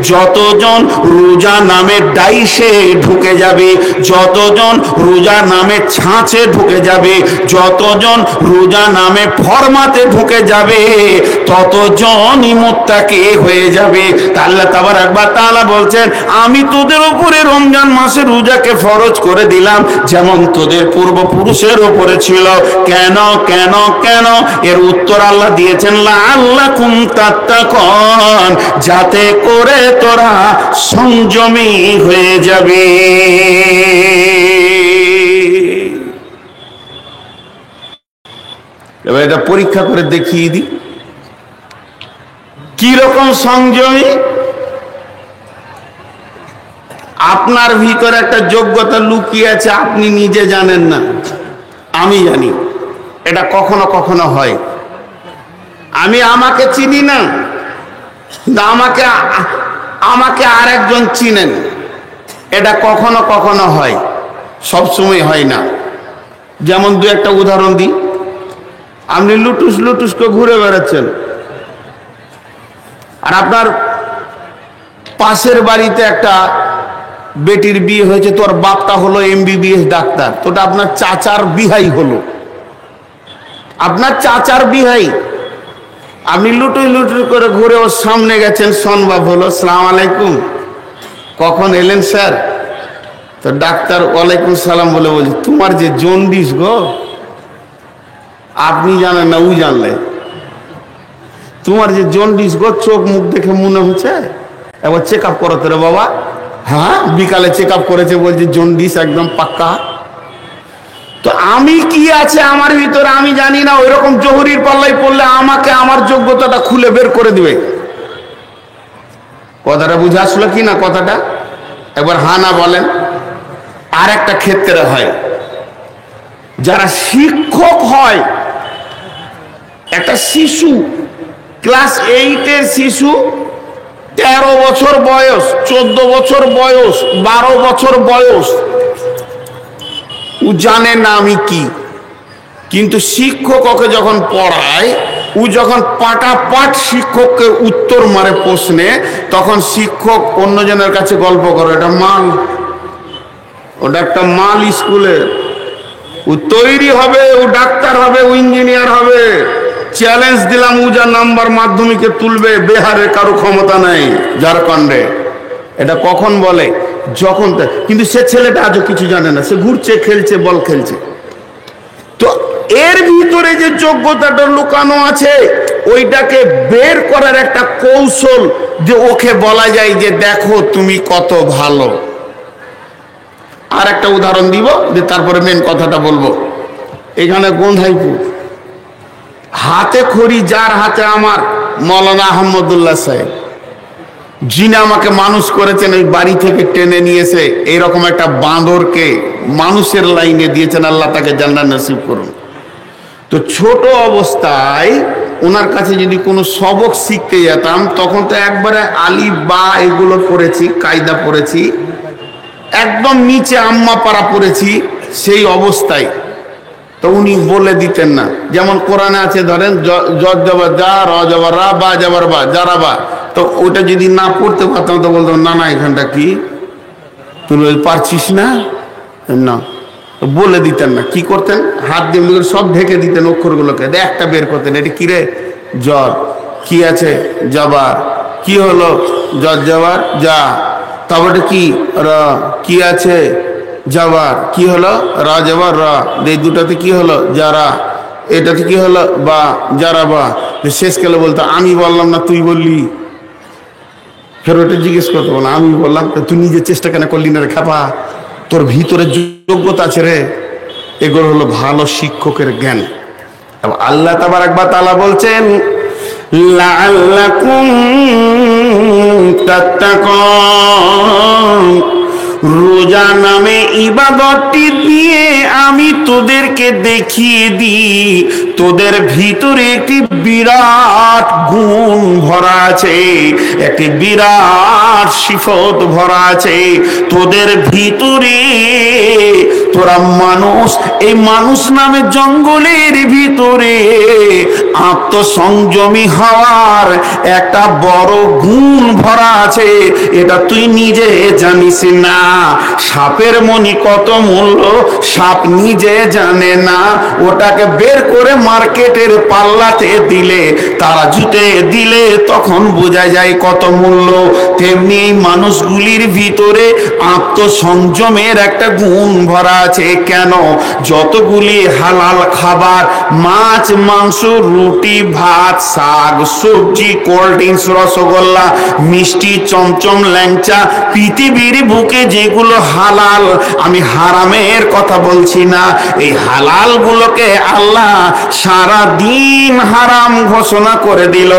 যতজন রোজা নামের ডাইসে ঢুকে যাবে, যতজন রোজা নামের ছাঁচে ঢুকে যাবে, যতজন রোজা নামে ফরমাতে ঢুকে যাবে, ততজনই মুত্তাকি হয়ে যাবে। আল্লাহ তাবারক ওয়া তাআলা বলছেন, আমি তোদের উপরে রমজান মাসে রোজাকে ফরজ করে দিলাম যেমন তোদের পূর্বপুরুষের উপরে ছিল। কেন কেন কেন? এর উত্তর আল্লাহ দিয়েছেন, লাআল্লাকুম তাত্তাকুন, যাতে করে তোরা সংযমী হয়ে যাবে। এবার এটা পরীক্ষা করে দেখিয়ে দিই কি রকম সংযমী। আপনার ভিতরে একটা যোগ্যতা লুকিয়ে আছে, আপনি নিজে জানেন না, আমি জানি। এটা কখনো কখনো হয়। আমি আমাকে চিনি না, আমাকে আর একজন চিনেন, এটা কখনো কখনো হয়, সব সময় হয় না। যেমন দু একটা উদাহরণ দিই। আপনি লুটুস লুটুস করে ঘুরে বেড়াচ্ছেন, আর আপনার পাশের বাড়িতে একটা বেটির বিয়ে হয়েছে, তোর বাপটা হলো MBBS ডাক্তার, তোটা আপনার চাচার বিহাই হলো, আপনার চাচার বিহাই। আপনি লুটুই লুটুই করে ঘুরে ওর সামনে গেছেন, সম্ভব হলো, আসসালামু আলাইকুম, কখন এলেন স্যার? তো ডাক্তার ওয়ালাইকুম সালাম বলে বলছে, তোমার যে জন্ডিস গো, আপনি জানেন না, ও জানলে, তোমার যে জন্ডিস গো, চোখ মুখ দেখে মনে হচ্ছে, একবার চেক আপ করো তো রে বাবা। হ্যাঁ, বিকালে চেক আপ করেছে, বলছে জন্ডিস একদম পাক্কা। তো আমি কি আছে আমার ভিতরে আমি জানি না, ওই রকম জহুরির পাল্লাই পড়লে আমাকে আমার যোগ্যতাটা খুলে বের করে দিবে। কথাটা বুঝে আসলো কি না? কথাটা একবার হা না বলেন। আর একটা ক্ষেত্রে হয়, যারা শিক্ষক হয়, একটা শিশু, ক্লাস 8-এর শিশু, 13 বছর বয়স, 14 বছর বয়স, 12 বছর বয়স, ও জানে না আমি কি, কিন্তু শিক্ষক ওকে যখন পড়ায়, ও যখন পাটাপাট শিক্ষককে উত্তর মারে প্রশ্নে, তখন শিক্ষক অন্যজনের কাছে গল্প করে, এটা মাল, ওটা একটা মাল স্কুলে, ও তৈরি হবে, ও ডাক্তার হবে, ও ইঞ্জিনিয়ার হবে, চ্যালেঞ্জ দিলাম, ও যা নাম্বার মাধ্যমিকে তুলবে, বিহারে কারো ক্ষমতা নাই, ঝাড়খণ্ডে। এটা কখন বলে? যখন। কিন্তু সে ছেলেটা আজও কিছু জানে না, সে ঘুরছে, খেলছে, বল খেলছে। তো এর ভিতরে যে যোগ্যতাটা লুকানো আছে, ওইটাকে বের করার একটা কৌশল, যে ওকে বলা যায় যে দেখো তুমি কত ভালো। আর একটা উদাহরণ দিব, যে তারপরে মেন কথাটা বলবো। এখানে গন্ধাইপুর, হাতে খড়ি যার হাতে, আমার মৌলানা আহমদুল্লাহ সাহেব, যিনি আমাকে মানুষ করেছেন, ওই বাড়ি থেকে টেনে নিয়েছে, এইরকম একটা বাঁদরকে মানুষের লাইনে দিয়েছেন, আল্লাহ তাকে জান্নাত নসিব করুন। তো ছোট অবস্থায় ওনার কাছে যদি কোনো সবক শিখতে যেতাম, তখন তো একবারে আলিফ বা এগুলো পড়েছি, কায়দা পড়েছি, একদম নিচে আম্মা পাড়া পড়েছি, সেই অবস্থায় তো উনি বলে দিতেন না। যেমন কোরআনে আছে, ধরেন জজ জবর যা, র জবর রা, বা জবর বা, যারা বা, তো ওটা যদি না পড়তে পারতাম তো বলতাম, না না এখানটা কি, তুই পারছিস না, না, বলে দিতেন না। কি করতেন? হাত দিয়ে সব ঢেকে দিতেন অক্ষরগুলোকে, একটা বের করতেন, এটা কি রে? জ্বর। কি আছে? জবার। কি হলো? জজ জবার যা। তারপরে কি? র। কি আছে? জবার। কি হলো? র জবার র। এই দুটাতে কি হলো? যারা। এটাতে কি হলো? বা, যারা বা। শেষকালে বলতো, আমি বললাম না তুই বললি। ফের ওটা জিজ্ঞেস করতে বলো, আমি বললাম, তুই নিজে চেষ্টা কেন করলি না রে খাপা? তোর ভিতরে যোগ্যতা আছে রে। এগুলো হলো ভালো শিক্ষকের জ্ঞান। আল্লাহ তাবারক ওয়া তাআলা বলছেন, লাআল্লাকুম তাত্তাকুন, রোজা নামে ইবাদতটি দিয়ে আমি তোদেরকে দেখিয়ে দিই তোদের ভিতরে একটি বিরাট গুণ ভরা আছে, একটি বিরাট সিফত ভরা আছে তোদের ভিতরে। তোরা মানুষ, এই মানুষ নামে জঙ্গলের ভিতরে আত্মসংযমী হওয়ার একটা বড় গুণ ভরা আছে, এটা তুই নিজে জানিস না। সাপের মনি কত মূল্য সাপ নিজে জানে না, ওটাকে বের করে মার্কেটের পাল্লাতে দিলে, তারা জুতে দিলে তখন বোঝা যায় কত মূল্য। তেমনি এই মানুষগুলির ভিতরে আত্মসংযমের একটা গুণ ভরা আছে। কেন? যতগুলি হালাল খাবার, মাছ মাংস রুটি ভাত শাক সবজি কোল্ড ড্রিঙ্কস রসগোল্লা মিষ্টি চমচম ল্যাংচা পৃথিবীর বুকে যেগুলো হালাল, আমি হারামের কথা বলছি না, এই হালাল গুলোকে আল্লাহ সারা দিন হারাম ঘোষণা করে দিল।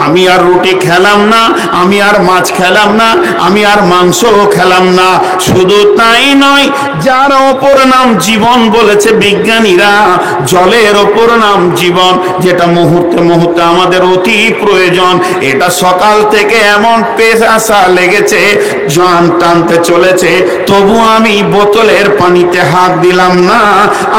আমি আর রুটি খেলাম না, আমি আর মাছ খেলাম না, আমি আর মাংস খেলাম না। শুধু তাই নয়, যার ওপর নাম জীবন বলেছে বিজ্ঞানীরা, জলের ওপর নাম জীবন, যেটা মুহূর্তে মুহূর্তে আমাদের অতি প্রয়োজন, এটা সকাল থেকে এমন পেশা লেগেছে, জান টানতে চলেছে, তবু আমি বোতলের পানিতে হাত দিলাম না,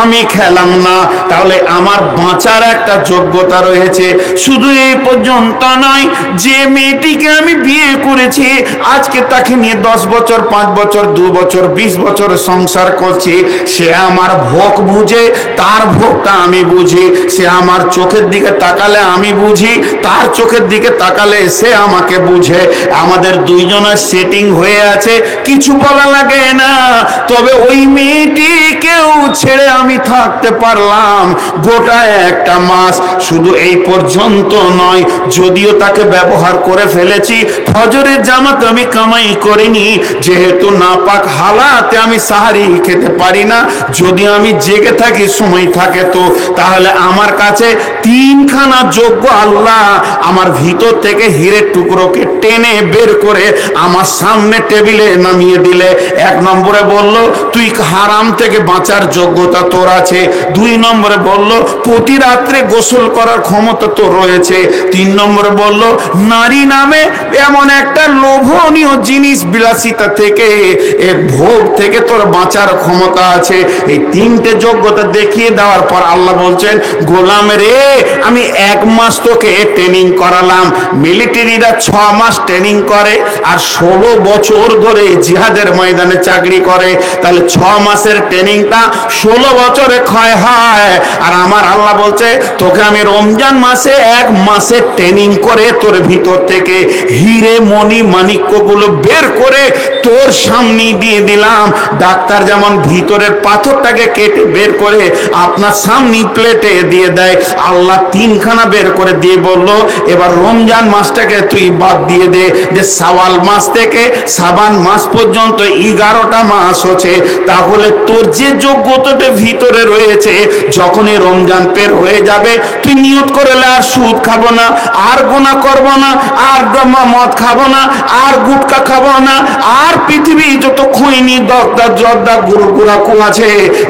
আমি খেলাম না। তাহলে আমার বাঁচার একটা যোগ্যতা রয়েছে। শুধু এই পর্যন্ত নয়, যে মেয়েটিকে আমি বিয়ে করেছি, আজকে তাকে নিয়ে 10 বছর 5 বছর 2 বছর 20 বছর সংসার করছি, সে আমার ভোগ বুঝে, তার ভোগটা আমি বুঝি। সে আমার চোখের দিকে তাকালে আমি বুঝি, তার চোখের দিকে তাকালে সে আমাকে বুঝে। আমাদের দুইজনের সেটিং হয়ে আছে, কিছু বলা লাগে না। তবে ওই মেয়েটিকেও ছেড়ে আমি থাকতে পারলাম গোটা একটা মাস। শুধু এই পর্যন্ত নয়, যদিও তাকে ব্যবহার করে ফেলেছি, ফজরের জামাতে আমি কামাই করিনি, যেহেতু নাপাক হালাতে আমি সাহারি খেতে পারি না, যদি আমি জেগে থাকি সময় থাকে তো, তাহলে আমার কাছে 3খানা যোগ্য আল্লাহ আমার ভিতর থেকে হীরের টুকরোকে টেনে বের করে আমার সামনে টেবিলে নামিয়ে দিলে। 1 নম্বরে বলল তুই হারাম থেকে বাঁচার যোগ্যতা তোর আছে, 2 নম্বরে বলল প্রতি রাত্রে গোসল করার ক্ষমতা তোর রয়েছে, 3 নম্বরে বলল নারী নামে এমন একটা লোভনীয় জিনিস বিলাসিতা থেকে, এর ভোগ থেকে তোর বাঁচার ক্ষমতা আছে। এই 3টে যোগ্যতা দেখিয়ে দেওয়ার পর আল্লাহ বলছেন, গোলাম রে, আমি 1 মাস তোকে ট্রেনিং করালাম। মিলিটারিরা 6 মাস ট্রেনিং করে আর 16 বছর ধরে জিহাদের ময়দানে চাকরি করে, তাহলে 6 মাসের ট্রেনিংটা 16 বছরে ক্ষয় হয়। আর আমার আল্লাহ বলছে, তোকে আমি রমজান মাসে 1 মাসের ট্রেনিং করে তোর ভিতর থেকে হিরে মণি মাণিক্যগুলো বের করে তোর সামনে দিয়ে দিলাম। ডাক্তার যেমন ভিতরের পাথরটাকে কেটে বের করে আপনার সামনে প্লেটে দিয়ে দেয়, আল্লাহ 3খানা বের করে দিয়ে বলল, এবার রমজান মাসটাকে তুই বাদ দিয়ে দে, যে শাওয়াল মাস থেকে শাবান মাস পর্যন্ত 11টা মাস হচ্ছে। তাহলে তোর যে যোগ্যতাটা ভিতরে রয়েছে, যখনই রমজান পের হয়ে যাবে, তুই নিয়ত করলে আর সুদ খাবো না, আর গুনাহ করবো না, আর মদ খাবো না, আর গুটকা খাবো না, আর পৃথিবী যত খৈনি দরদা জর্দা গুড়াকু আছে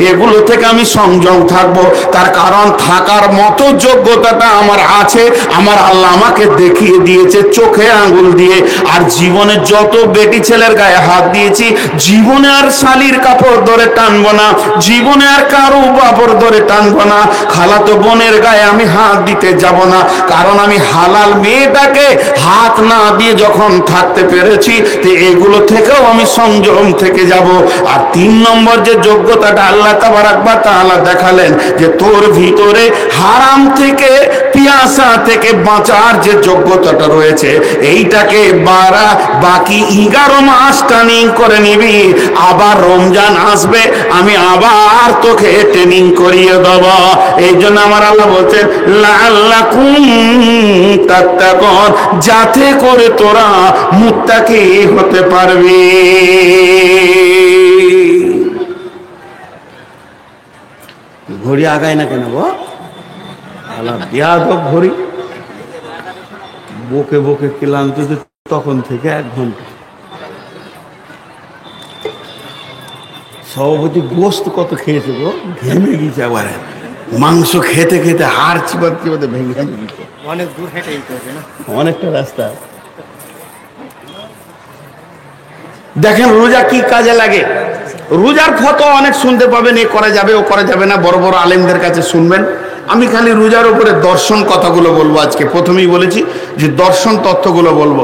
এগুলো থেকে আমি সংযম থাকবো। তার কারণ থাকার মতো যোগ্যতাটা আমার আছে, আমার আল্লাহ আমাকে দেখিয়ে দিয়েছে চোখে আঙ্গুল দিয়ে। আর জীবনে যত বেটি ছেলের গায়ে হাত দিয়েছি, জীবনে আর শালির কাপড় ধরে টানবো না, জীবনে আর কারো বাপড় ধরে টানবো না, খালাতো বোনের গায়ে আমি হাত দিতে যাব না। কারণ আমি হালাল মেয়েটাকে হাত না দিয়ে যখন থাকতে পেরেছি, তো এগুলো থেকেও আমি সংযম থেকে যাব। আর 3 নম্বর যে যোগ্যতাটা আল্লাহ তাবারাক ওয়া তাআলা দেখালেন, যে তোর ভিতরে হারাম থেকে পিয়াসা থেকে বাঁচার যে যোগ্যতাটা রয়েছে, এইটাকে বাকি 11 মাস ট্রেনিং করে নিবি। আবার রমজান আসবে, আমি আবার তোকে ট্রেনিং করিয়ে দেব। এই জন্য আমার আল্লাহ বলছেন, লাআল্লাকুম তাত্তাকুন, যাতে করে তোরা মুত্তাকি হতে পারবি। ঘড়ি আগায় না কেন গো? আল্লাহ বিয়াদব ঘড়ি, বকে বকে ক্লান্ত তখন থেকে 1 ঘন্টা। সভাপতি গোস্ত কত খেয়েছে গো, ঘেমে গেছে আবার। মাংস খেতে খেতে হাড় চিবাতে চিবাতে ভেঙে দিত। অনেক দূর হেঁটে যেতে হবে না? অনেকটা রাস্তা। দেখেন রোজা কি কাজে লাগে। রোজার ফতোয়া অনেক শুনতে পাবেন, এ করা যাবে ও করা যাবে না, বড় বড় আলেমদের কাছে শুনবেন। আমি খালি রোজার উপরে দর্শন কথাগুলো বলবো আজকে। প্রথমেই বলেছি যে দর্শন তথ্যগুলো বলবো।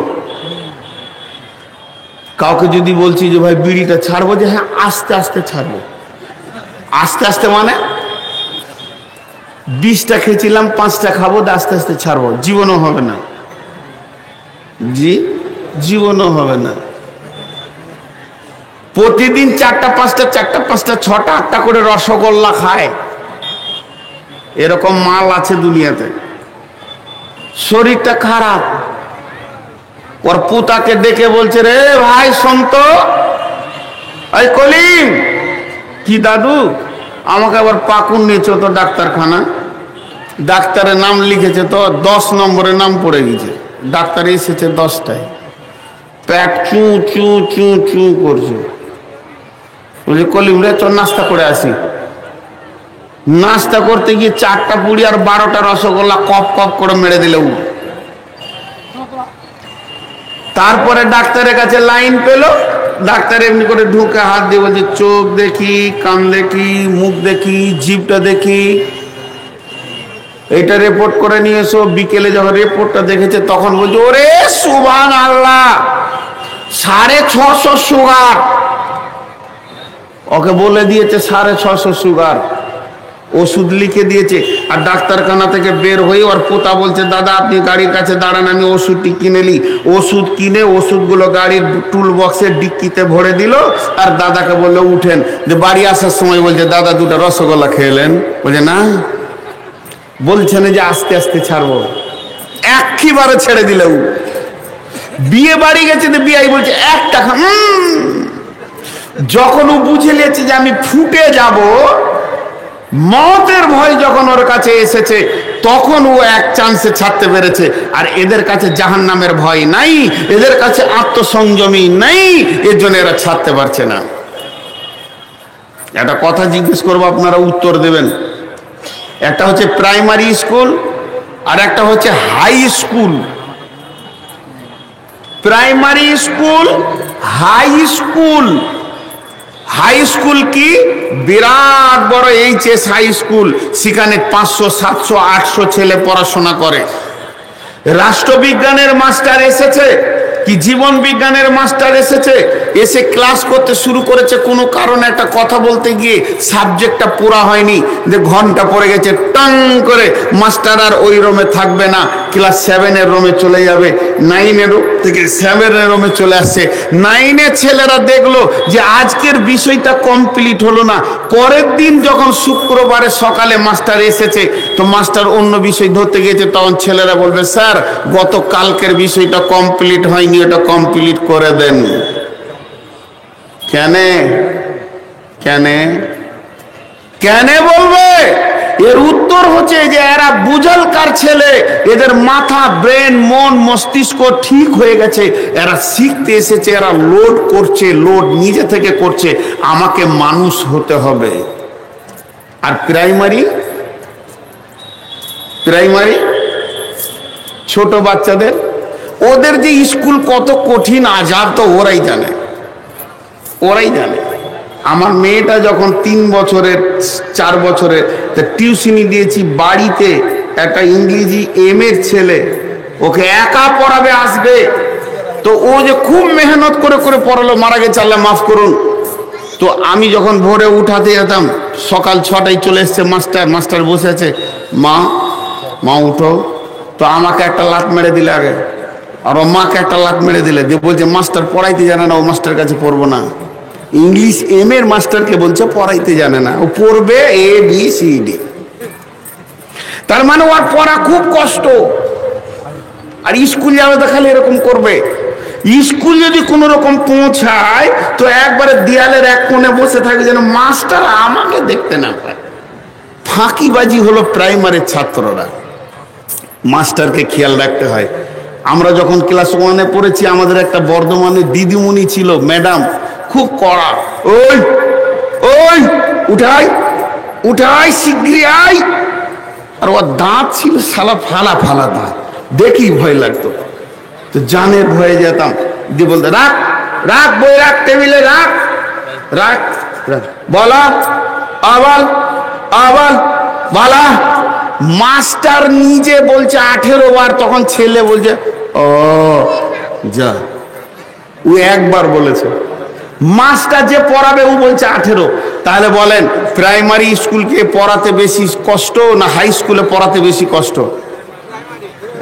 কাউকে যদি বলছি যে ভাই বিড়িটা ছাড়বো, যে হ্যাঁ আস্তে আস্তে ছাড়বো। আস্তে আস্তে মানে 20টা খেয়েছিলাম, 5টা খাবো, আস্তে আস্তে ছাড়বো, জীবনও হবে না। জি, জীবনও হবে না। প্রতিদিন 4টা 5টা 6টা 8টা করে রসগোল্লা খায়, এরকম মাল আছে দুনিয়াতে। শরীরটা খারাপ, ওর পুতাকে ডেকে বলছে, রে ভাই সন্ত, এই কলিম, কি দাদু, আমাকে আবার পাকুন নিয়েছো তো ডাক্তারখানা। ডাক্তারের নাম লিখেছে তো 10 নম্বরের নাম পড়ে গেছে। ডাক্তার এসেছে 10টায়, পেট চু চু চু চু করছে। বলছে কলিম রে চল নাস্তা করে আসি। নাস্তা করতে গিয়ে 4টা পুরি আর 12টা রসগোল্লা কপ কপ করে মেরে দিলে। তারপরে ডাক্তারের কাছে লাইন পেল। ডাক্তার এমনি করে ঢুকে হাত দিয়ে বলছে, চোখ দেখি, কান দেখি, মুখ দেখি, জিভটা দেখি, এইটা রিপোর্ট করে নিয়ে এসো। বিকেলে যখন রিপোর্টটা দেখেছে তখন বলছে, ওরে সুবহানাল্লাহ, 650 সুগার। ওকে বলে দিয়েছে 650 সুগার, ওষুধ লিখে দিয়েছে। আর ডাক্তারখানা থেকে বের হয়ে ওর পোতা বলছে, দাদা আপনি গাড়ির কাছে দাঁড়ান, আমি ওষুধটি কিনে নিই। ওষুধ কিনে ওষুধগুলো গাড়ির টুল বক্সের ডিক্কিতে ভরে দিল। আর দাদাকে বললো উঠেন। যে বাড়ি আসার সময় বলছে, দাদা 2টা রসগোল্লা খেলেন? বলছে না, বলছেন যে আস্তে আস্তে ছাড়বো। একেবারে ছেড়ে দিল। বিয়ে বাড়ি গেছে, তো বিয়াই বলছে 1 টাকা। যখন ও বুঝে নিয়েছে যে আমি ফুটে যাব, মতের ভয় যখন ওর কাছে এসেছে, তখন ও এক চান্সে ছাড়তে পেরেছে। আর এদের কাছে জাহান্নামের ভয় নাই, এদের কাছে আত্মসংযমী নাই, এর জন্য এরা ছাড়তে পারছে না। একটা কথা জিজ্ঞেস করবো, আপনারা উত্তর দেবেন। একটা হচ্ছে প্রাইমারি স্কুল আর একটা হচ্ছে high school. Primary school, high school. High school কি বিরাট বড় এইচএস হাই স্কুল, সেখানে 500 700 800 ছেলে পড়াশোনা করে। রাষ্ট্রবিজ্ঞানের মাস্টার এসেছে কি জীবন বিজ্ঞানের মাস্টার এসেছে, এসে ক্লাস করতে শুরু করেছে। কোনো কারণে একটা কথা বলতে গিয়ে সাবজেক্টটা পুরা হয়নি, যে ঘন্টা পড়ে গেছে, টাং করে মাস্টার আর ওই রুমে থাকবে না, ক্লাস 7-এর রুমে চলে যাবে। 9-এর থেকে 7-এর রুমে চলে আসছে। 9-এর ছেলেরা দেখলো যে আজকের বিষয়টা কমপ্লিট হলো না। পরের দিন যখন শুক্রবারে সকালে মাস্টার এসেছে, তো মাস্টার অন্য বিষয় ধরতে গিয়েছে, তখন ছেলেরা বলবে, স্যার গত কালকের বিষয়টা কমপ্লিট হয়নি, এটা কমপ্লিট করে দেন। কেন কেন কেন বলবে? এর উত্তর হচ্ছে যে এরা বুঝলকার ছেলে, এদের মাথা, ব্রেন, মন, মস্তিষ্ক ঠিক হয়ে গেছে, এরা শিখতে এসেছে, এরা লোড করছে, লোড নিজে থেকে করছে, আমাকে মানুষ হতে হবে। আর প্রাইমারি ছোট বাচ্চাদের, ওদের যে স্কুল কত কঠিন আযাব তো ওরাই জানে। আমার মেয়েটা যখন 3 বছরের 4 বছরের, টিউশনি দিয়েছি বাড়িতে। একটা ইংরেজি এম.এর ছেলে, ওকে একা পড়াবে, আসবে তো ও যে খুব মেহনত করে করে পড়ালো, মারা গেছে আল্লাহ মাফ করুন। তো আমি যখন ভোরে উঠাতে যেতাম, সকাল 6টায় চলে এসছে মাস্টার বসে আছে, মা উঠো। তো আমাকে একটা লাত মেরে দিলে আগে, আর ও মাকে একটা লাত মেরে দিলে, দিয়ে বলছে মাস্টার পড়াইতে জানে না, ও মাস্টার কাছে পড়বো না। ইংলিশ এম-এর মাস্টারকে বলছে পড়াইতে জানে না, ও পড়বে ABCD। তার মানে ওর পড়া খুব কষ্ট। আর স্কুল যাবে তো খালি এরকম করবে। স্কুল যদি কোনো রকম পৌঁছায়, তো একবারে দেয়ালের এক কোণে বসে থাকে, যেন মাস্টার আমাকে দেখতে না পায়। ফাঁকিবাজি হলো প্রাইমারির ছাত্ররা। মাস্টারকে খেয়াল রাখতে হয়। আমরা যখন ক্লাস 1-এ পড়েছি, আমাদের একটা বর্ধমানের দিদিমণি ছিল, ম্যাডাম, খুব কড়া। ওই উঠাই, উঠাই শিগগিরি আয়। আর ওর দাঁত ছিল সালা ফালা ফালা দাঁত, দেখি ভয় লাগতো, তো জানের ভয়ে যেতাম, দিয়ে বলতে রাখ রাখ বই রাখ, টেবিলে রাখ রাখ রাখ, বলা আবার আবার বলা। মাস্টার নিজে বলছে 18 বার, তখন ছেলে বলছে ও যা, ও একবার বলেছে। মাস্টার যে পড়াবে ও বলছে 18। তাহলে বলেন প্রাইমারি স্কুলকে পড়াতে বেশি কষ্ট না হাই স্কুলে পড়াতে বেশি কষ্ট?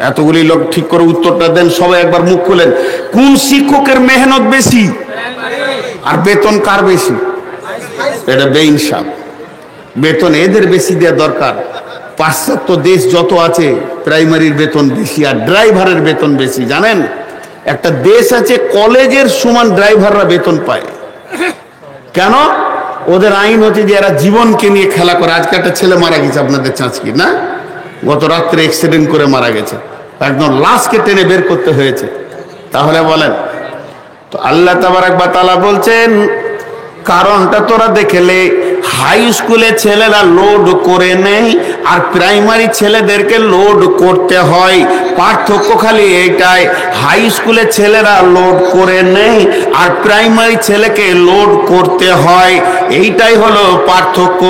এতগুলি লোক ঠিক করে উত্তরটা দেন, সবাই একবার মুখ খুলেন। কোন শিক্ষকের মেহনত বেশি আর বেতন কার বেশি? এটা বেইনসাফ। বেতন এদের বেশি দেওয়া দরকার। পাশ্চাত্য দেশ যত আছে প্রাইমারির বেতন বেশি আর ড্রাইভারের বেতন বেশি। জানেন একটা দেশ আছে কলেজের সমান ড্রাইভাররা বেতন পায়। কেন? ওদের আইন হচ্ছে যে এরা জীবনকে নিয়ে খেলা করে। আজকে একটা ছেলে মারা গেছে আপনাদের চাঁচকি না, গত রাত্রে অ্যাক্সিডেন্ট করে মারা গেছে, একদম লাশকে টেনে বের করতে হয়েছে। তাহলে বলেন, তো আল্লাহ তাবারক ওয়া তাআলা বলছেন কারণটা তোরা দেখলে, হাই স্কুলে ছেলেরা লোড করে নেই আর প্রাইমারি ছেলেদেরকে লোড করতে হয়। পার্থক্য খালি এইটাই, হাই স্কুলে ছেলেরা লোড করে নেই আর প্রাইমারি ছেলেকে লোড করতে হয়, এইটাই হলো পার্থক্য।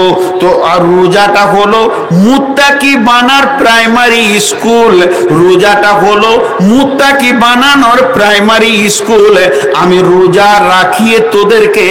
তো আর রোজাটা হলো মুত্তাকি বানার প্রাইমারি স্কুল, রোজাটা হলো মুত্তাকি বানানোর প্রাইমারি স্কুল। আমি রোজা রাখিয়ে তোদেরকে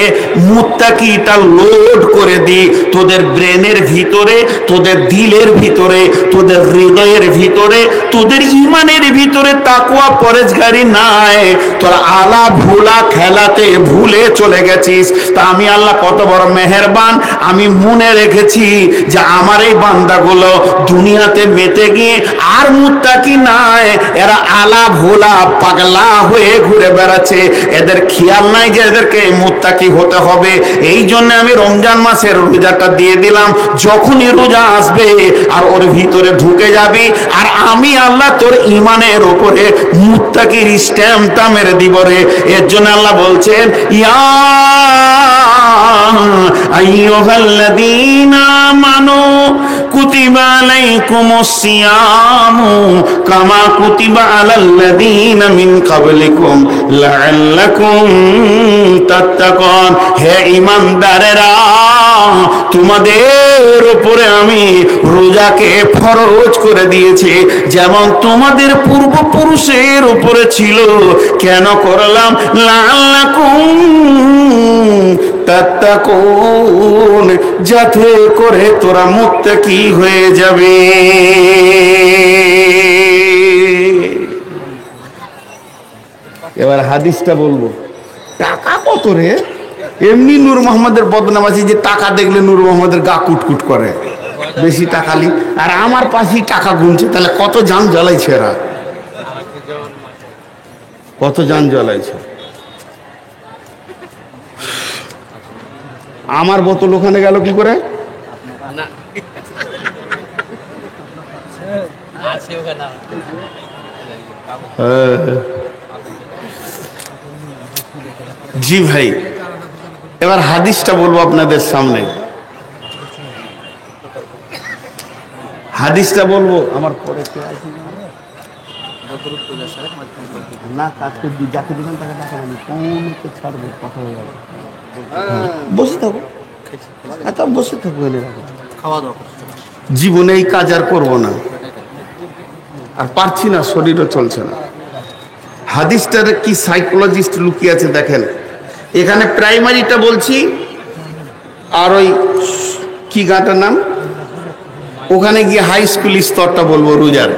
মুত্তাকিটা লোড করে দিই তোদের ব্রেনের ভিতরে, তোদের দিলের ভিতরে, তোদের হৃদয়ের ভিতরে, তোদের ইমানের ভিতরে তাকওয়া পরেজগারি নাই। তোরা আলা ভুলা খেলাতে ভুলে চলে গেছিস। তা আমি আল্লাহ কত বড় মেহেরবান, আমি মনে রেখেছি যে আমার এই বান্দাগুলো দুনিয়াতে মেতে গিয়ে আর মুত্তাকি নাই, এরা আলা ভোলা পাগলা হয়ে ঘুরে বেড়াচ্ছে। এদের খেয়াল নাই যে এদেরকে মুত্তাকি হতে হবে। এই জন্য আমি রমজান মাসের রোজাটা দিয়ে দিলাম। যখনই রোজা আসবে আর ওর ভিতরে ঢুকে যাবি, আর আমি আল্লাহ তোর ইমানের উপরে মুত্তাকির স্ট্যাম্পটা মেরে দিব রে। এর জন্য আল্লাহ বলছেন ইয়া আইয়ুহাল্লাযীনা আমানু কুতিবা আলাইকুমুস সিয়ামু কামা কুতিবা আলাল্লাযীনা মিন ক্বাবলিকুম লাআল্লাকুম তাত্তাকুন। হে ঈমানদারেরা, তোমাদের উপরে আমি রোজাকে ফরজ করে দিয়েছি যেমন তোমাদের পূর্বপুরুষের উপরে ছিল। কেন করলাম? লাআল্লাকুম তাত্তাকুন, যাতে করে তোরা মুত্তাকি হয়ে যাবে। এবার হাদিসটা বলবো। টাকা কত রে? এমনি নূর মোহাম্মদের বদনাম আছে যে টাকা দেখলে নূর মোহাম্মদের গা কুটকুট করে, বেশি টাকালি। আর আমার পাশেই টাকা গুনছে, তাহলে কত জান জ্বলাইছে এরা, কত জান জ্বলাইছে। আমার বোতল ওখানে গেল কি করে? জি ভাই, এবার হাদিসটা বলবো আপনাদের সামনে। হাদিসটা বলবো আমার পরে না, কাজকে যাকে দিবেন তাকে টাকা নেই, কোনকে ছাড়বো, কথা হয়ে যাবে। বসে থাকো, এত বসে থাকবো, এনে রাখো, খাওয়া দাওয়া জীবনে এই কাজ আর করবো না, আর পারছি না, শরীরও চলছে না। হাদিসটার কি সাইকোলজিস্ট লুকিয়ে আছে দেখেন। এখানে প্রাইমারিটা বলছি আর ওই কি গাটার নাম, ওখানে গিয়ে হাই স্কুল স্তরটা বলবো। রোজার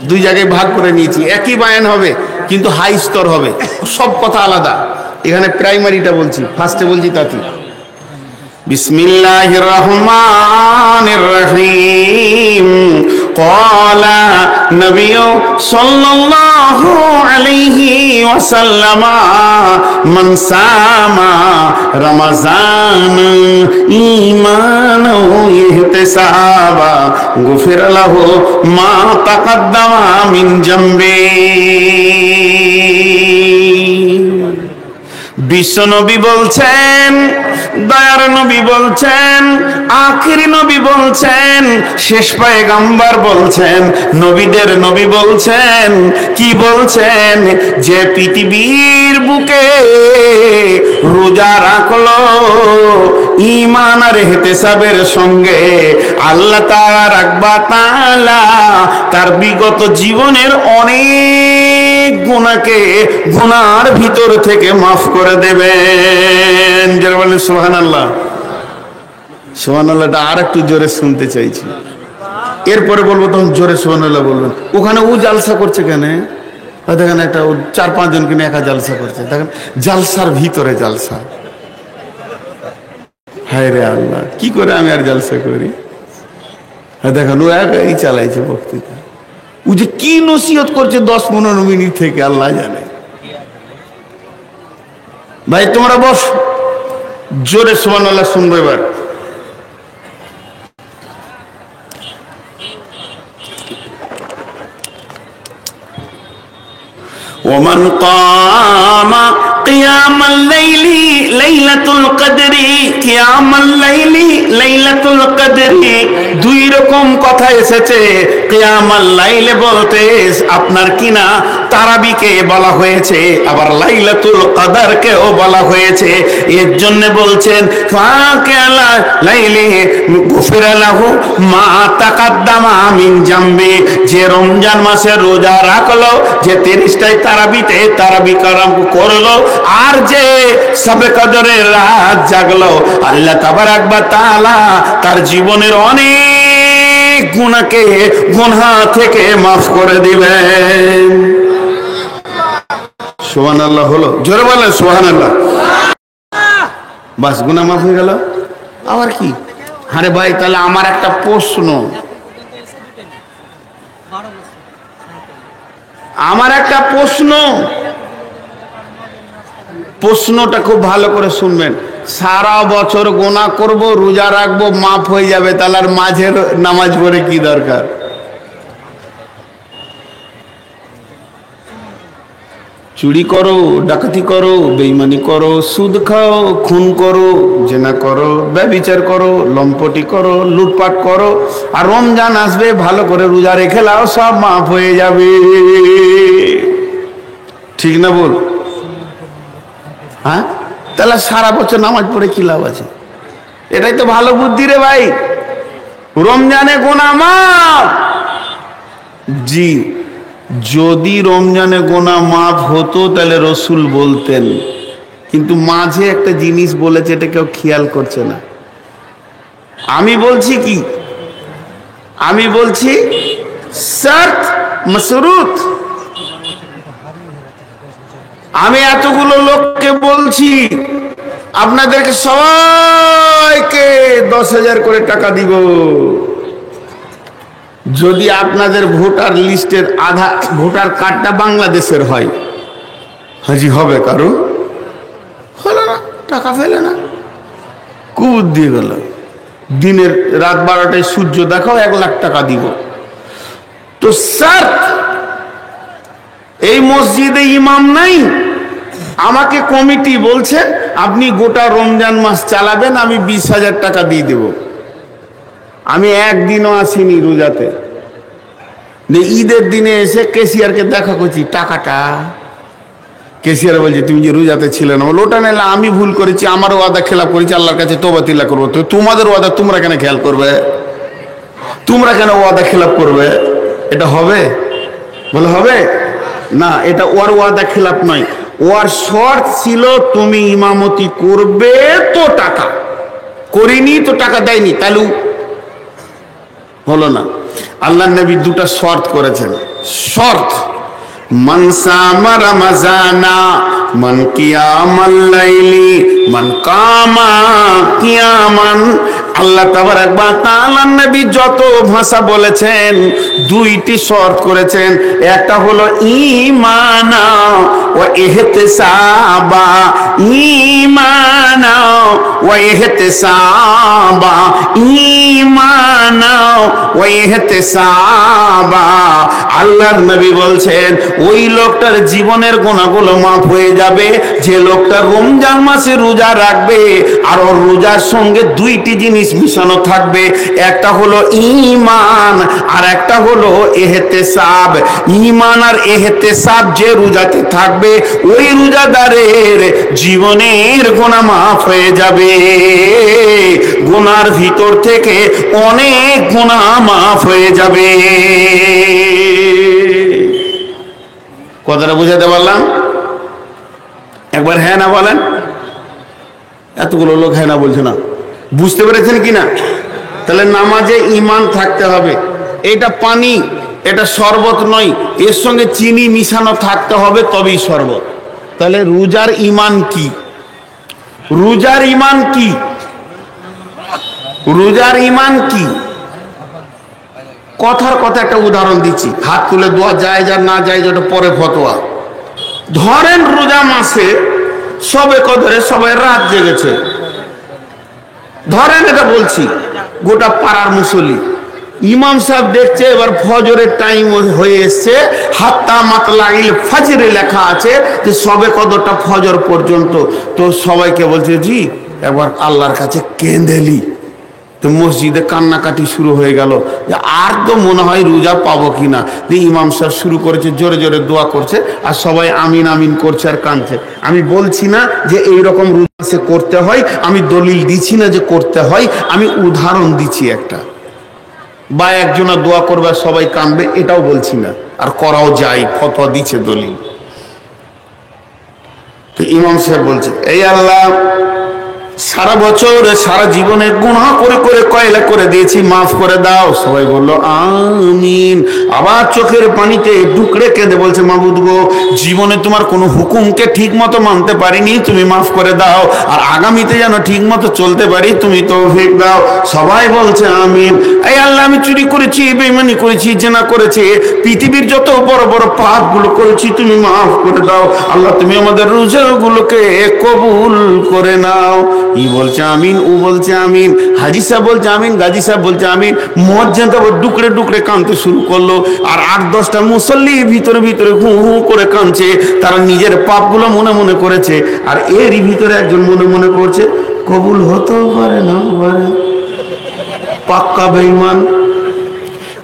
দুই জায়গায় ভাগ করে নিয়েছি, একই বায়ান হবে কিন্তু হাই স্তর হবে, সব কথা আলাদা। এখানে প্রাইমারিটা বলছি, ফার্স্টে বলছি তাতে বিসমিল্লাহির রহমানির রহিম। قال نبي صلى الله عليه وسلم من صام رمضان إيمانا واحتسابا غفر له ما تقدم من ذنبه বিশ্ব নবী বলছেন, দয়ার নবী বলছেন, আখিরি নবী বলছেন, শেষ পয়গম্বর বলছেন, নবীদের নবী বলছেন, কি বলছেন? যে পৃথিবীর বুকে রোজা রাখলো ঈমান আর ইহতিসাবের সঙ্গে, আল্লাহ তাআলা তার বিগত জীবনের অনেক গুনাহকে গুনার ভিতর থেকে মাফ করে দেবেন। যারা বলেন সুবহানাল্লাহ। সুবহানাল্লাহটা আর একটু জোরে শুনতে চাইছি, এরপরে বলবো তখন জোরে সুবহানাল্লাহ বলবেন। ওখানে ও জালসা করছে কেন? দেখেন একটা 4-5 জনকে নিয়ে একা জালসা করছে, দেখেন জালসার ভিতরে জালসা। হায় রে আল্লাহ, কি করে আমি আর জালসা করি? দেখেন ও একাই চালাইছে বক্তৃতা। ও যে কি নসিহত করছে 10-15 মিনিট থেকে আল্লাহ জানে। ভাই তোমরা বস, জোরে সুবহানাল্লাহ শুনবো এবার। ওমান কামা কিয়ামাল লাইলি লাইলাতুল কদরি, কিয়ামাল লাইলি লাইলাতুল কদরি, দুই রকম কথা এসেছে। কিয়ামাল লাইলে বলতে আপনার কিনা তারাবিকে বলা হয়েছে, আবার লাইলাতুল কদরকেও বলা হয়েছে। এর জন্য বলছেন ফাকিয়ালা লাইলি গুফিরা লাহু মা তাকাদ্দামা মিন জামবি, যে রমজান মাসে রোজা রাখলো, যে 30টায় তারাবিতে তারাবি কারাম করলো, আর যে সবে কদরের রাত জাগলো, আল্লাহ তাবারাক ওয়া তাআলা তার জীবনের অনেক গুনাহকে গুনাহ থেকে মাফ করে দিবেন। সুবহানাল্লাহ হলো, জোরে বলেন সুবহানাল্লাহ। বাস গুনাহ মাফ হয়ে গেল, আবার কি? আরে ভাই তাহলে আমার একটা প্রশ্ন, প্রশ্নটা খুব ভালো করে শুনবেন। সারা বছর গুনাহ করব, রোজা রাখবো, মাফ হয়ে যাবে, তাহলে আর মাঝের নামাজ পড়ে কি দরকার? চুরি করো, ডাকাতি করো, বেঈমানি করো, সুদ খাও, খুন করো, জেনা করো, ব্যভিচার করো, লম্পটি করো, লুটপাট করো, আর রমজান আসবে ভালো করে রোজা রেখে লাও, সব মাফ হয়ে যাবে। ঠিক না বল? হ্যাঁ, তাহলে সারা বছর নামাজ পড়ে কি লাভ আছে? এটাই তো ভালো বুদ্ধি রে ভাই। রমজানে গুনাহ মাফ, জি, যদি রমজানে গুনাহ মাফ হতো তাহলে রসুল বলতেন, কিন্তু মাঝে একটা জিনিস বলেছে, এটা কেউ খেয়াল করছে না। আমি বলছি কি, আমি বলছি শর্ত মশরুত। আমি এতগুলো লোককে বলছি, আপনাদেরকে সবাইকে 10,000 করে টাকা দিব যদি আপনাদের ভোটার লিস্টের আধা ভোটার কার্ডটা বাংলাদেশের হয়। হাজি হবে কারো? হলো না, টাকা ফেলে না, কুদ দিয়ে গেল। দিনের রাত 12টায় সূর্য দেখাও, 1 লাখ টাকা দিব। তো স্যার, এই মসজিদে ইমাম নাই, আমাকে কমিটি বলছে আপনি গোটা রমজান মাস চালাবেন, আমি 20,000 টাকা দিয়ে দেব। আমি একদিনও আসিনি রোজাতে, ঈদের দিনে এসে কেসিয়ারকে দেখা করছি, টাকাটা। কেসিয়ার বলছে তুমি যে রোজাতে ছিলে না, বলো ওটা নিলে আমি ভুল করেছি, আমার ওয়াদা খেলাপ করেছি, আল্লাহর কাছে তওবা তিলা করবো। তো তোমাদের ওয়াদা তোমরা কেন খেয়াল করবে? তোমরা কেন ওয়াদা খেলাপ করবে? এটা হবে? বলে হবে না, এটা ওর ওয়াদা খেলাপ নয়, ওর শর্ত ছিল তুমি ইমামতি করবে তো টাকা, করিনি তো টাকা দেয়নি, তাহলে হলো না। আল্লাহ নবী 2টা শর্ত করেছেন। শর্ত, মান সামা রমাজানা মান কিয়ামাল লাইলি মান কামা কিয়ামান আল্লাহ তাবারাক ওয়া তাআলা নবী যত ভাষা বলেছেন দুইটি শর্ত করেছেন, একটা হলো ঈমানা ওয়া ইহতিসাবা, ঈমানা ওয়া ইহতিসাবা, ঈমানা ওয়া ইহতিসাবা। আল্লাহর নবী বলছেন ওই লোকটার জীবনের গুনাহগুলো মাফ হয়ে যাবে যে লোকটা রমজান মাসে রোজা রাখবে আর ওর রোজার সঙ্গে দুইটি জিনিস মিশানো থাকবে, একটা হলো ঈমান আর একটা হলো ইহতিসাব। ঈমান আর ইহতিসাব যে রোজাতে থাকবে ওই রোজাদারের জীবনের গুনাহ মাফ হয়ে যাবে, গুনার ভিতর থেকে অনেক গুনাহ মাফ হয়ে যাবে। কথাটা বুঝাতে পারলাম? একবার হ্যাঁ না বলেন। এতগুলো লোক হ্যাঁ না বলছে না, বুঝতে পেরেছেন কিনা? তাহলে নামাজে ঈমান থাকতে হবে। এটা পানি, এটা শরবত নয়, এর সঙ্গে চিনি মিশানো থাকতে হবে তবেই শরবত। তাহলে রোজার ঈমান কি? রোজার ঈমান কি? রোজার ঈমান কি? কথার কথা একটা উদাহরণ দিচ্ছি, হাত তুলে দোয়া যায় আর না যায় যেটা পরে ফতোয়া। ধরেন রোজা মাসে সবে কদরে সবাই রাত জেগেছে, ধরেন এটা বলছি, গোটা পাড়ার মুসল্লি, ইমাম সাহেব দেখছে এবার ফজরের টাইম হয়ে এসছে, হাত্তা মাতলাইল ফজরে লেখা আছে যে সবে কদরটা ফজর পর্যন্ত। তো সবাইকে বলছে জি এবার আল্লাহর কাছে কেঁদেলি। তো মসজিদে কান্নাকাটি শুরু হয়ে গেল যে আর তো মনে হয় রোজা পাবো কিনা। ইমাম সাহেব শুরু করেছে, জোরে জোরে দোয়া করছে আর সবাই আমিন আমিন করছে আর কাঁদছে। আমি বলছি না যে এইরকম রোজা সে করতে হয়, আমি দলিল দিচ্ছি না যে করতে হয়, আমি উদাহরণ দিচ্ছি একটা। বা একজনা দোয়া করবে সবাই কাঁদবে এটাও বলছি না, আর করাও যায়, ফতোয়া দিচ্ছে দলিল। তো ইমাম সাহেব বলছে এই আল্লাহ সারা বছর সারা জীবনে গুনাহ করে করে কয়লা করে দিয়েছি, মাফ করে দাও। সবাই বললো আমিন। আবার চোখের পানিতে ডুকরে কেঁদে বলছে মাবুদ গো, জীবনে তোমার কোনো হুকুমকে ঠিক মতো মানতে পারিনি, তুমি মাফ করে দাও, আর আগামীতে যেন ঠিক মতো চলতে পারি তুমি তৌফিক দাও। সবাই বলছে আমিন। এই আল্লাহ আমি চুরি করেছি, বেঈমানি করেছি, জেনা করেছি, পৃথিবীর যত বড় বড় পাপগুলো করেছি তুমি মাফ করে দাও। আল্লাহ তুমি আমাদের রোজাগুলোকে কবুল করে নাও। ই বলছে আমিন, ও বলছে আমিন, হাজি সাহেব বলছে আমিন, গাজী সাহেব বলছে আমিন। মুয়াজ্জিন তো ডুকরে ডুকরে কাঁদতে শুরু করলো, আর 8-10টা মুসল্লি ভিতরে ভিতরে হু হু করে কাঁদছে। তারা নিজের পাপগুলো মনে মনে করেছে, আর এরই ভিতরে একজন মনে মনে করছে কবুল হতেও পারে না পারে, পাক্কা বেঈমান।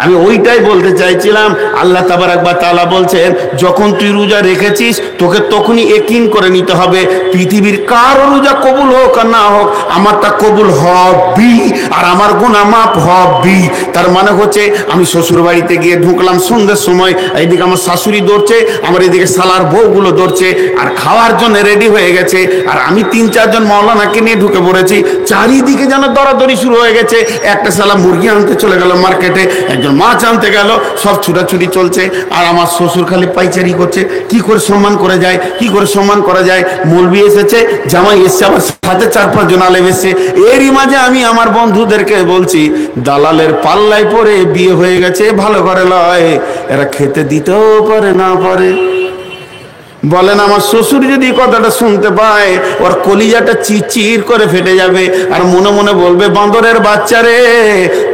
আমি ওইটাই বলতে চাইছিলাম। আল্লাহ তাবারাক ওয়া তাআলা বলছেন যখন তুই রোজা রেখেছিস তোকে তখনই ইয়াকিন করে নিতে হবে পৃথিবীর কারো রোজা কবুল হোক আর না হোক আমারটা কবুল হবেই, আর আমার গুনাহ মাফ হবেই। তার মানে হচ্ছে আমি শ্বশুর বাড়িতে গিয়ে ঢুকলাম সন্ধ্যের সময়, এইদিকে আমার শাশুড়ি দৌড়ছে, আমার এদিকে শালার বউগুলো দৌড়ছে, আর খাওয়ার জন্য রেডি হয়ে গেছে, আর আমি 3-4 জন মাওলানাকে নিয়ে ঢুকে পড়েছি। চারিদিকে যেন দরাদরি শুরু হয়ে গেছে। একটা শালা মুরগি আনতে চলে গেল মার্কেটে, একজন মাছ আনতে গেল, সব ছুটাছুটি চলছে, আর আমার শ্বশুর খালি পাইচারি করছে। কি করে সম্মান করা যায়, কি করে সম্মান করা যায়। মৌলবি এসেছে, জামাই এসছে, আমার সাথে 4-5 জন আলেম এসছে। এরই মাঝে আমি আমার বন্ধুদেরকে বলছি দালালের পাল্লায় পড়ে বিয়ে হয়ে গেছে, ভালো করে লয়, এরা খেতে দিতেও পারে না পারে। বলেন আমার শ্বশুর যদি কথাটা শুনতে পায় ওর কলিজাটা চিরচির করে ফেটে যাবে, আর মনে মনে বলবে বাঁদরের বাচ্চা রে,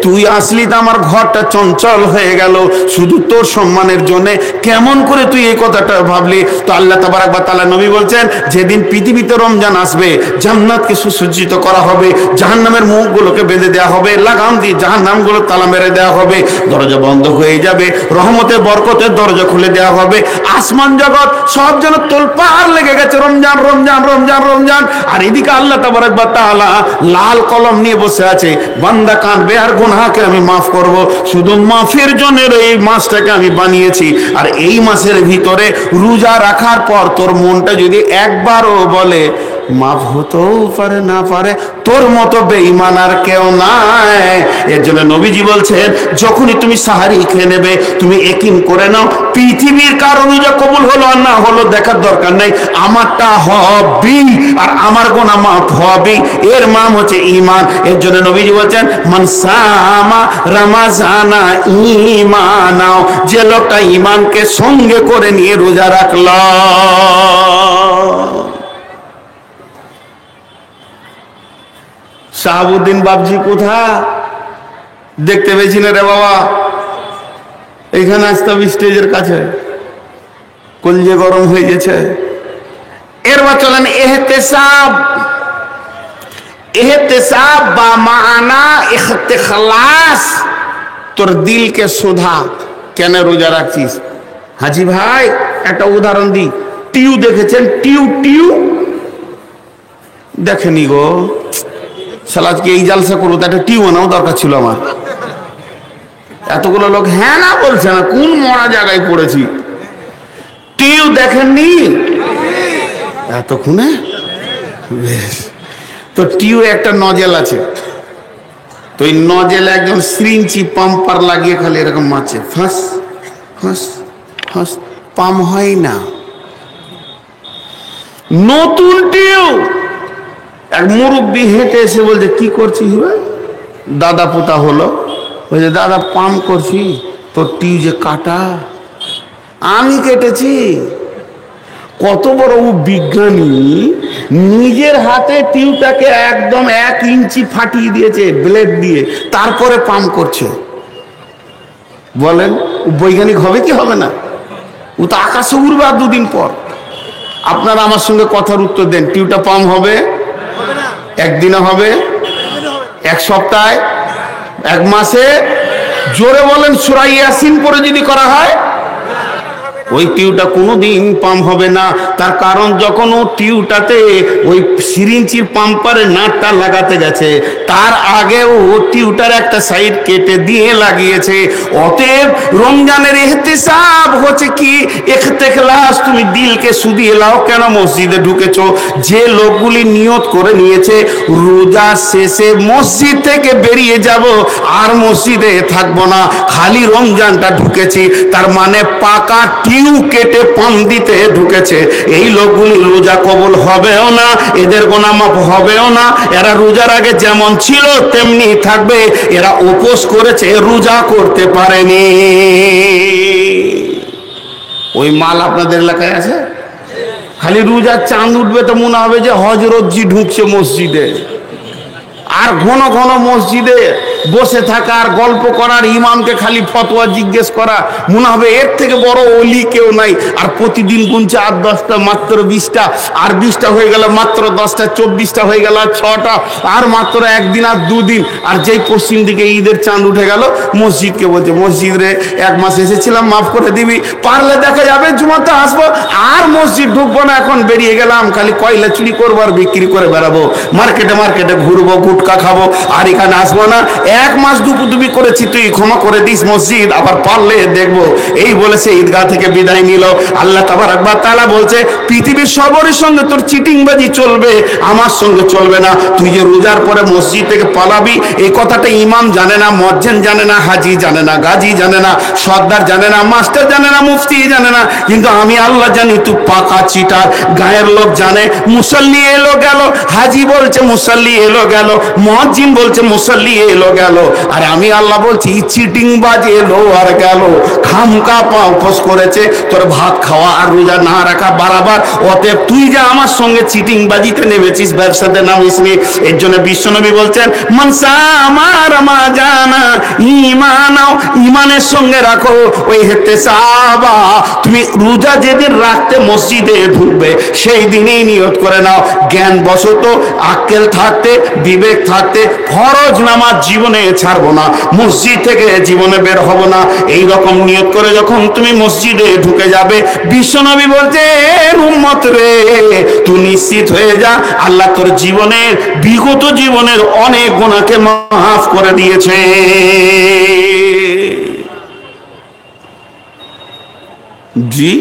তুই আসলি তো আমার ঘরটা চঞ্চল হয়ে গেল শুধু তোর সম্মানের জন্য, কেমন করে তুই এই কথাটা ভাবলি। তো আল্লাহ তাবারাক ওয়া তাআলা নবী বলছেন যেদিন পৃথিবীতে রমজান আসবে জান্নাতকে সুসজ্জিত করা হবে, জাহান্নামের মুখগুলোকে বেঁধে দেওয়া হবে, লাগাম দিয়ে জাহান্নামগুলো তালা মেরে দেওয়া হবে, দরজা বন্ধ হয়ে যাবে, রহমতের বরকতের দরজা খুলে দেওয়া হবে, আসমান জগৎ সব যেন তোলপাড় লেগে গেছে, রমজান রমজান রমজান রমজান। আর এদিকে আল্লাহ তাবারাক ওয়া তাআলা লাল কলম নিয়ে বসে আছে, বান্দা কাঁদবে আর গুনাহকে আমি মাফ করব, শুধু মাফের জন্য এই মাসটাকে আমি বানিয়েছি। আর এই মাসের ভিতরে রোজা রাখার পর তোর মনটা যদি একবারও বলে মাফ হতেও পারে না পারে, তোর মতো বেঈমান আর কেউ নাই। এর জন্য নবীজি বলছেন, যখনই তুমি সাহারি খেয়ে নেবে তুমি একিন করে নাও, পৃথিবীর কারণে যা কবুল হলো আর না হলো দেখার দরকার নেই, আমারটা হবেই আর আমার গোনা মাফ হবে। এর নাম হচ্ছে ঈমান। এর জন্য নবীজি বলছেন, মান সামা রমাজানা ঈমানাও, যে লোকটা ঈমানকে সঙ্গে করে নিয়ে রোজা রাখলো। শাহাবুদ্দিন বাবজি কোথা দেখতে পেয়েছি না রে বাবা, এইখানে আসতে হবে স্টেজের কাছে, কলজে গরম হয়ে গেছে। এরপর চলেন ইহতিসাব। ইহতিসাব বা মানা ইখতিখলাস, তোর দিলকে শোধা, কেন রোজা রাখছিস। হাজি ভাই একটা উদাহরণ দিই, টিউ দেখেছেন? টিউ টিউ দেখেনি গো, শালা আজকে এই জালসা করবো তো একটা টিউ আনাও দরকার ছিল আমার। এতগুলো লোক হ্যাঁ না বলছে না, কোন মরা জায়গায় পড়েছি। টিউ দেখেননি এতক্ষণে? বেশ, তো টিউ একটা নজেল আছে, তো এই নজেল একজন সিরিঞ্চি পাম্পার লাগিয়ে খালি এরকম মারছে, ফাঁস ফাঁস ফাঁস, পাম হয় না। নতুন টিউ, এক মুরব্বী হেঁটে এসে বলছে, কি করছিস ভাই? দাদা পোতা হলো, বলছে দাদা পাম্প করছি, তোর টিউ যে কাটা। আমি কেটেছি? কত বড় ও বিজ্ঞানী, নিজের হাতে টিউটাকে একদম 1 ইঞ্চি ফাটিয়ে দিয়েছে ব্লেড দিয়ে, তারপরে পাম্প করছে। বলেন বৈজ্ঞানিক হবে কি হবে না? ও তো আকাশে উড়বে আর 2 দিন পর। আপনারা আমার সঙ্গে কথার উত্তর দেন, টিউটা পাম্প হবে? একদিনে হবে? 1 সপ্তাহে? 1 মাসে? জোরে বলেন, সূরা ইয়াসিন পড়ে যদি করা হয় ওই টিউটা কোনোদিন পাম্প হবে না। তার কারণ যখন ও টিউটাতে ওই সিরিঞ্চির পাম্পারে নাটটা লাগাতে গেছে, তার আগে ও টিউটার একটা সাইড কেটে দিয়ে লাগিয়েছে। অতএব রমজানের ইহতিসাব হচ্ছে কি? ইখতিখলাস, তুমি দিলকে শুধিয়ে লাও। কেন মসজিদে ঢুকেছো? যে লোকগুলি নিয়ত করে নিয়েছে রোজা শেষে মসজিদ থেকে বেরিয়ে যাব, আর মসজিদে থাকবো না, খালি রমজানটা ঢুকেছি, তার মানে পাকা টিউ কেটে পাম দিতে ঢুকেছে, এই লোকগুলি রোজা কবুল হবেও না, এদের গোনা মাফ হবেও না। এরা রোজার আগে যেমন ছিল তেমনি থাকবে। এরা উপোস করেছে, রোজা করতে পারেনি। ওই মাল আপনাদের এলাকায় আছে? খালি রোজার চাঁদ উঠবে তো মনে হবে যে হযরতজি ঢুকছে মসজিদে। আর ঘন ঘন মসজিদে বসে থাকা আর গল্প করার, ইমামকে খালি ফতোয়া জিজ্ঞেস করা, মনে হবে এর থেকে বড় ওলি কেউ নাই। আর প্রতিদিন গুনছে 8-10টা, মাত্র 20টা, আর 20টা হয়ে গেল মাত্র 10টা, 24টা হয়ে গেল 6টা, আর মাত্র 1 দিন আর 2 দিন। আর যেই পশ্চিম দিকে ঈদের চাঁদ উঠে গেল, মসজিদকে বলছে, মসজিদ রে 1 মাস এসেছিলাম, মাফ করে দিবি, পারলে দেখা যাবে জুমাতে আসবো, আর মসজিদ ঢুকবো না, এখন বেরিয়ে গেলাম, খালি কয়লা চুরি করবো আর বিক্রি করে বেড়াবো, মার্কেটে মার্কেটে ঘুরবো, গুটকা খাবো, আর এখানে আসবো না। 1 মাস দুপুদুপি করেছি, তুই ক্ষমা করে দিস মসজিদ, আবার পারলে দেখবো। এই বলেছে ঈদগাহ থেকে বিদায় নিল। আল্লাহ তাবারক ওয়া তাআলা বলছে, পৃথিবীর সবার সঙ্গে তোর চিটিংবাজি চলবে, আমার সঙ্গে চলবে না। তুই যে রোজার পরে মসজিদ থেকে পালাবি, এই কথাটা ইমাম জানে না, মুয়াজ্জিন জানে না, হাজি জানে না, গাজী জানে না, সর্দার জানে না, মাস্টার জানে না, মুফতি জানে না, কিন্তু আমি আল্লাহ জানি তুই পাকা চিটার। গায়ের লোক জানে, মুসল্লি এলো গেল, হাজি বলছে মুসল্লি এলো গেল, মুয়াজ্জিন বলছে মুসল্লি এলো গেল, আর আমি আল্লাহ বলছি চিটিং বাজি এলো আর গেল। খামকা উপোস করেছে, তোর ভাত খাওয়া আর রোজা না রাখা বারাবার। অতএব তুই যে আমার সঙ্গে চিটিং বাজিতে নেমেছিস, ব্যবসাতে নামিসনি। এর জন্য বিশ্বনবী বলছেন, মান সামা রমাজানা ঈমানাও, ঈমানের সঙ্গে রাখো ওই ইহতিসাবা। তুমি রোজা যেদিন রাখতে মসজিদে ঢুকবে সেই দিনেই নিয়ত করে নাও, জ্ঞান বশত, আক্কেল থাকতে, বিবেক থাকতে, ফরজ নামাজ জীবনে ছাড়বো না, মসজিদ থেকে জীবনে বের হব না। এই রকম নিয়ত করে যখন তুমি মসজিদে ঢুকে যাবে, বিশ্বনবী বলছেন, উম্মত রে তুই নিশ্চিত হয়ে যা, আল্লাহ তোর জীবনের, বিগত জীবনের অনেক গুনাহকে মাফ করে দিয়েছে। জি,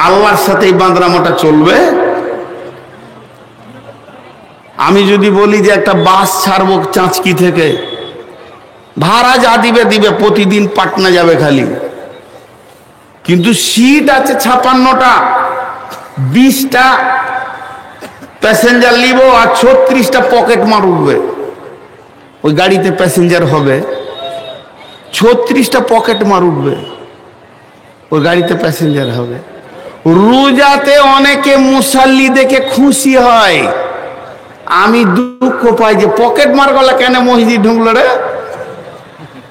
আল্লাহর সাথে এই বাঁদরামোটা চলবে? আমি যদি বলি যে একটা বাস ছাড়বো চাঁচকি থেকে, ভাড়া যা দিবে দিবে, প্রতিদিন পাটনা যাবে খালি, কিন্তু সিট আছে 56টা, 20টা প্যাসেঞ্জার নিব আর 36টা পকেট মার উঠবে। ওই গাড়িতে প্যাসেঞ্জার হবে, 36টা পকেট মার উঠবে, ওই গাড়িতে প্যাসেঞ্জার হবে। রোজাতে অনেকে মুসাল্লি দেখে খুশি হয়, আমি দুঃখ পাই যে পকেট মার গলা কেন মসজিদ ঢুকলো রে?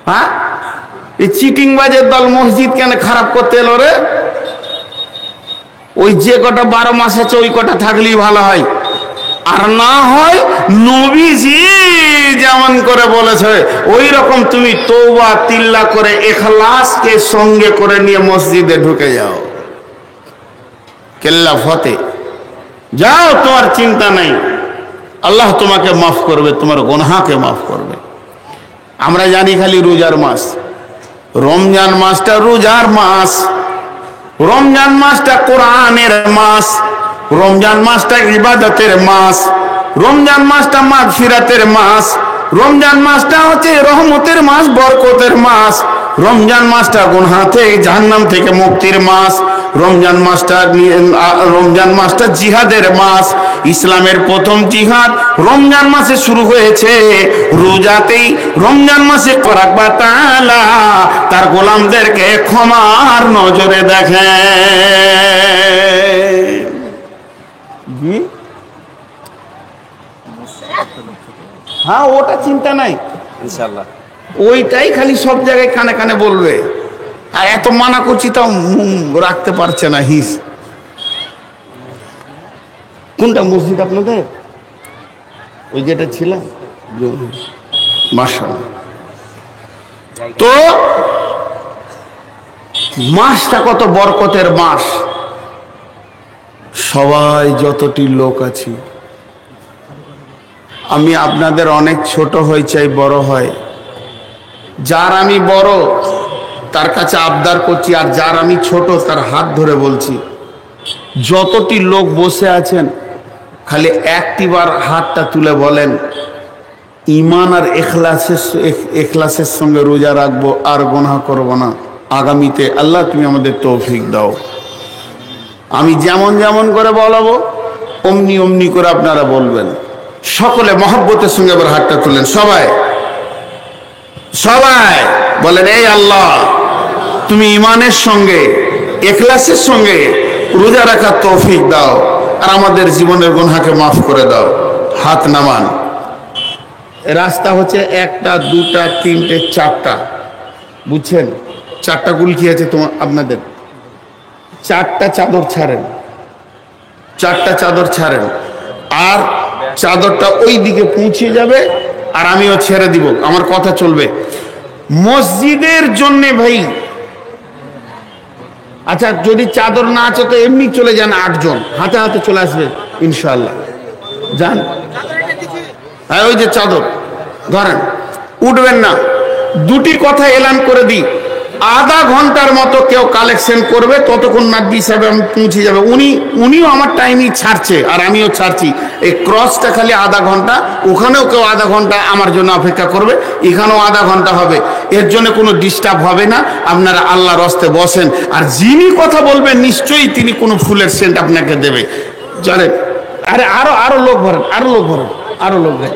হ্যাঁ, এই চিটিং বাজের দল মসজিদ কেন খারাপ করতে এলো রে? ওই যে কটা 12 মাস আছে ওই কটা থাকলেই ভালো হয়, আর না হয় নবীজি যেমন করে বলেছে ওই রকম তুমি তওবা তিল্লা করে ইখলাসকে সঙ্গে করে নিয়ে মসজিদে ঢুকে যাও, কেল্লা ফতে যাও, তোমার চিন্তা নাই, আল্লাহ তোমাকে মাফ করবে, তোমার গুনাহকে মাফ করবে। আমরা জানি খালি রোজার মাস, রমজান মাসটা রোজার মাস, রমজান মাসটা কোরআনের মাস, রমজান মাসটা ইবাদতের মাস, রমজান মাসটা মাগফিরাতের মাস, রমজান মাসটা হচ্ছে রহমতের মাস, বরকতের মাস, রমজান মাসটা গুনাহ থেকে জাহান্নাম থেকে মুক্তির মাস, রমজান মাসটা জিহাদের মাস। ইসলামের প্রথম জিহাদ রমজান মাসে শুরু হয়েছে, রোজাতেই। রমজান মাসে রাব্বুল তাআলা তার গোলামদেরকে ক্ষমার নজরে দেখে। হ্যাঁ, ওটা চিন্তা নাই ইনশাআল্লাহ, ওইটাই খালি সব জায়গায় কানে কানে বলবে, আর এত মানা করছি তাও রাখতে পারছে না হিস। কোনটা মসজিদ আপনাদের? ওই যেটা ছিল মাশাআল্লাহ। তো মাসটা কত বরকতের মাস। সবাই যতটি লোক আছি, আমি আপনাদের অনেক ছোট হই চাই বড় হয়, যার আমি বড় তার কাছে আবদার করছি, আর যার আমি ছোট তার হাত ধরে বলছি, যতটি লোক বসে আছেন খালি একটিবার হাতটা তুলে বলেন ঈমান আর ইখলাসের সঙ্গে রোজা রাখবো আর গুনাহ করব না আগামীতে। আল্লাহ তুমি আমাদের তৌফিক দাও। আমি যেমন যেমন করে বলাবো অমনি অমনি করে আপনারা বলবেন। সকলে মহব্বতের সঙ্গে আবার হাতটা তুলেন, সবাই সবাই বলেন, এই আল্লাহ তুমি ঈমানের সঙ্গে ইখলাসের সঙ্গে রোজা রাখার তৌফিক দাও, আর আমাদের জীবনের গুনাহকে মাফ করে দাও। হাত নামান। রাস্তা হচ্ছে 1টা 2টা 3টে 4টা, বুঝছেন? 4টা গুলকি আছে তোমার আপনাদের। 4টা চাদর ছাড়েন, 4টা চাদর ছাড়েন, আর চাদরটা ওই দিকে পৌঁছে যাবে, আর আমিও ছেড়ে দিব, আমার কথা চলবে মসজিদের জন্য ভাই। আচ্ছা, যদি চাদর না আছে তো এমনি চলে যান, 8 জন হাতে হাতে চলে আসবে ইনশাআল্লাহ। যান, হ্যাঁ ওই যে চাদর ধরেন, উঠবেন না। 2টি কথা এলান করে দিই, আধা ঘন্টার মতো কেউ কালেকশন করবে, ততক্ষণ নাব্বি সাহেব আমি পৌঁছে যাবে। উনিও আমার টাইমই ছাড়ছে আর আমিও ছাড়ছি। এই ক্রসটা খালি আধা ঘন্টা, ওখানেও কেউ আধা ঘন্টা আমার জন্য অপেক্ষা করবে, এখানেও আধা ঘন্টা হবে। এর জন্য কোনো ডিস্টার্ব হবে না। আপনারা আল্লাহর রাস্তে বসেন, আর যিনি কথা বলবেন নিশ্চয়ই তিনি কোনো ফুলের সেন্ট আপনাকে দেবে। চলেন, আরে আরো লোক ভরেন, আরো লোক ভরেন, আরো লোক ভরেন,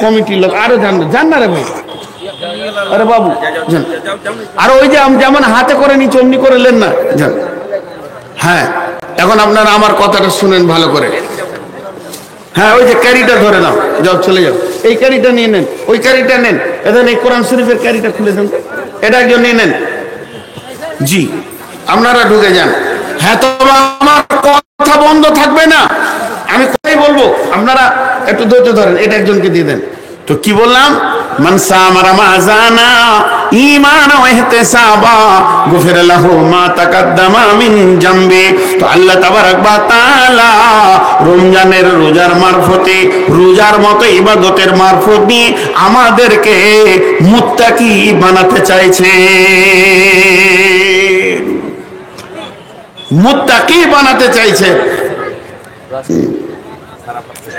কমিটির লোক আরো যান না রে ভাই। আরে বাবু যান, আর ওই যে যেমন হাতে করে নিচে অমনি করে নেন না, যান। হ্যাঁ, এখন আপনারা আমার কথাটা শুনেন ভালো করে। হ্যাঁ, ওই যে ক্যারিটা ধরে নাও, যাও চলে যাও, এই ক্যারিটা নিয়ে নেন, ওই ক্যারিটা নেন, এখন এই কোরআন শরীফের ক্যারিটা খুলে দেন, এটা একজন নিয়ে নেন। জি, আপনারা ঢুকে যান। হ্যাঁ, তো আমার কথা বন্ধ থাকবে না, আমি কথাই বলবো, আপনারা একটু ধৈর্য ধরেন। এটা একজনকে দিয়ে দেন। তো কি বললাম? মান সামা রমাযানা ঈমানান ওয়া ইহতিসাবা গুফির লাহু মা তাকাদ্দামা মিন জামবি। তো আল্লাহ তাবারাক ওয়া তাআলা রমজানের রোজার মারফতে, রোজার মতো ইবাদতের মারফত দিয়ে আমাদেরকে মুত্তাকি বানাতে চাইছে, মুত্তাকি বানাতে চাইছে।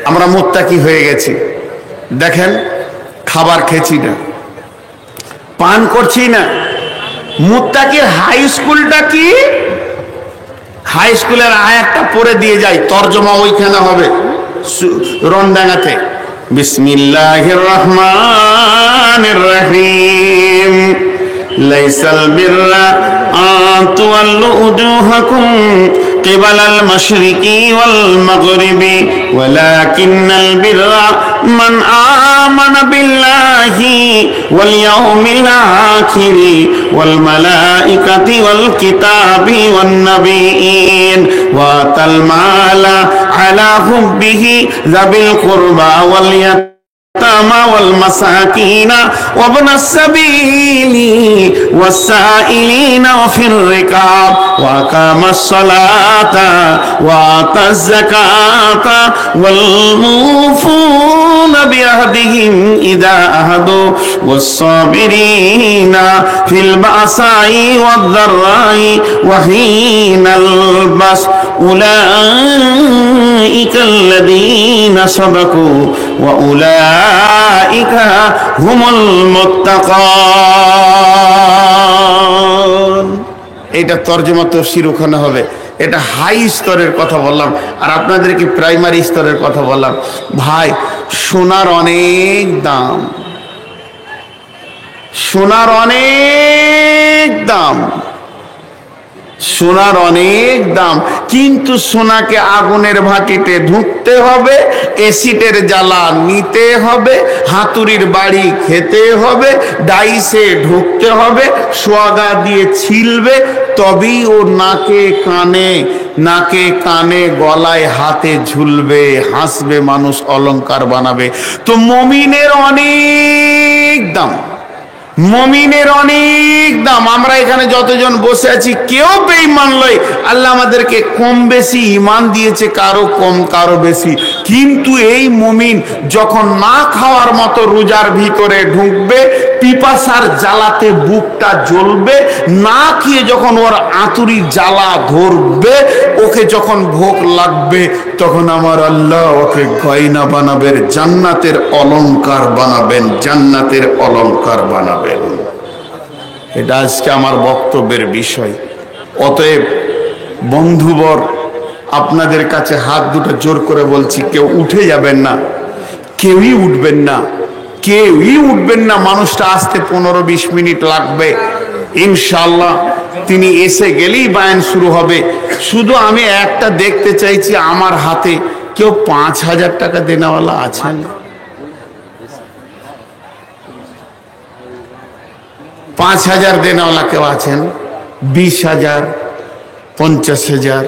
আমরা মুত্তাকি হয়ে গেছি। দেখেন, খাবার খেছি না, পান করছি না। মুত্তাকির হাই স্কুলটা কি? হাই স্কুলের আয়াতটা পড়ে দিয়ে যাই, তরজমা ওইখানে হবে রনডাঙ্গাতে। বিসমিল্লাহির রহমানির রহিম। লাইসাল বিররা আন তুওয়াল্লু উজুহাকুম কিবালাল মাশরিকি ওয়াল মাগরিবি ওয়ালাকিন্নাল বিররা মান আমানা বিল্লাহি ওয়াল ইয়াউমিল আখিরি ওয়াল মালাইকাতি ওয়াল কিতাবি ওয়ান নাবিয়্যিন ওয়া আতাল মালা আলা হুব্বিহি যাবিল কুরবা ওয়াল اليتامى والمساكين وابن السبيل والسائلين وفي الركاب وأقام الصلاة وآتى الزكاة والموفون بعهدهم إذا عاهدوا والصابرين في البأساء والضراء وحين البأس أولئك الذين صدقوا وأولئك هم المتقون। এটা তরজমা তাফসীর ওখানে হবে। এটা হাই স্তরের কথা বললাম, আর আপনাদেরকে প্রাইমারি স্তরের কথা বললাম। ভাই, সোনার অনেক দাম, সোনার অনেক দাম, সোনার অনেক দাম, কিন্তু সোনাকে আগুনের ভাটিতে ঢুকতে হবে, এসিডের জ্বালা নিতে হবে, হাতুড়ির বাড়ি খেতে হবে, ডাইসে ঢুকতে হবে, সোয়াগা দিয়ে ছিলবে, তবেই ও নাকে কানে, নাকে কানে গলায় হাতে ঝুলবে, হাসবে মানুষ, অলংকার বানাবে। তো মুমিনের অনেক দাম, মুমিনের অনেক দাম। আমরা এখানে যতজন বসে আছি কেউ বেঈমান নয়। আল্লাহ আমাদেরকে কম বেশি ঈমান দিয়েছে, কারো কম কারো বেশি, কিন্তু এই মুমিন যখন না খাওয়ার মতো রোজার ভিতরে ঢুকবে, পিপাসার জ্বালাতে বুকটা জ্বলবে, না খেয়ে যখন ওর আঁতুড়ির জ্বালা ধরবে, ওকে যখন ভোগ লাগবে, তখন আমার আল্লাহ ওকে গয়না বানাবেন, জান্নাতের অলংকার বানাবেন, জান্নাতের অলংকার বানাবেন। এটা আজকে আমার বক্তব্যের বিষয়। অতএব বন্ধুবর, আপনাদের কাছে হাত দুটো জোর করে বলছি, কেউ উঠে যাবেন না, কেউই উঠবেন না, কেউই উঠবেন না। মানুষটা আসতে 15-20 মিনিট লাগবে ইনশাআল্লাহ। তিনি এসে গেলেই বায়ান শুরু হবে। শুধু আমি একটা দেখতে চাইছি, আমার হাতে কেউ 5000 টাকা দেনাওয়ালা আছেন? 5000 দেনাওয়ালা কেউ আছেন? 20,000, 50,000,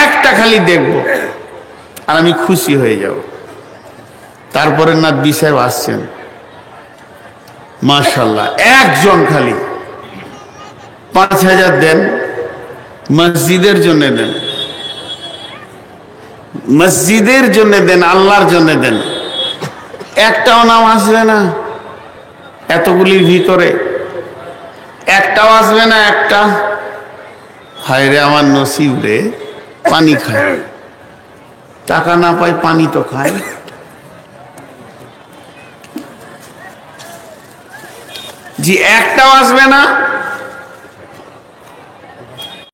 একটা খালি দেখব আর আমি খুশি হয়ে যাব। তারপরে নাদবি সাহেব আসছেন, মাশাআল্লাহ, একজন খালি 5000 দেন, মসজিদের জন্য দেন, মসজিদের জন্য দেন, আল্লাহর জন্য দেন। একটাও নাম আসবে না এতগুলির ভিতরে, একটাও আসবে না একটা। হায় রে আমার নসিব রে, পানি খায়, টাকা না পায় পানি তো খায়। জি, একটাও আসবে না।